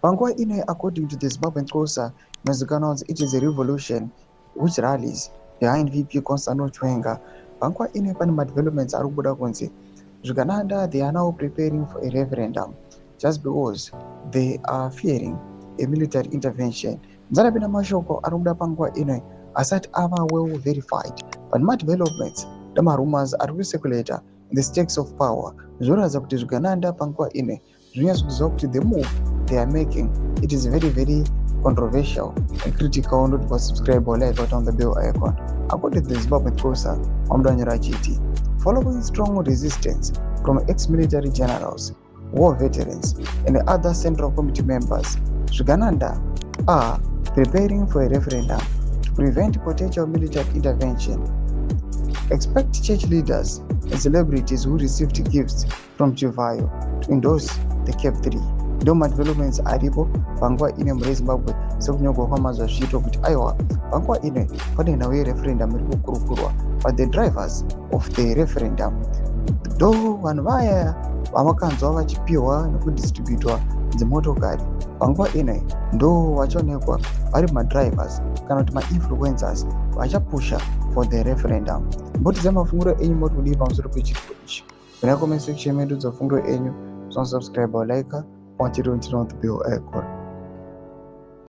Panguva ino, according to the Zimbabwean Xhosa, it is a revolution which rallies behind VP Constantino Chiwenga. Panguva ino pane developments ari kubuda kunzi Zvikananda, they are now preparing for a referendum just because they are fearing a military intervention. Nzarapinda mashoko ari kubuda panguva ino asati ava well verified, but developments rumors ari kucirculate in the stakes of power zvoratidza kuti Zvikananda panguva ino zvinyatskuziva kuti the move they are making, it is very, very controversial and critical. Not for subscribe or like on the bell icon. According to the Zimbabwean Xhosa, achiti, following strong resistance from ex-military generals, war veterans, and other Central Committee members, Zvikananda are preparing for a referendum to prevent potential military intervention. Expect church leaders and celebrities who received gifts from Chivayo to endorse the Cape 3. Ndoma developments aripo panguva ine muZimbabwe sekunyogwa kwamazva zviito kuti aiwa panguva ine pane nhau yereferendum iri kukurukurwa, but the drivers of the referendum ndo vanhu vaya vamakanzwa vachipiwa nekudistributwa dzimotokari. Panguva ine ndo vachaonekwa vari madrivers kana kuti mainfluencers vachapusha for the referendum. Mbotidza mafunguro enyu muri kudii pamusoro pechitiko ichi? Kuna comment section medu dzafunguro enyu, subscribe or like, watch it on the bell icon.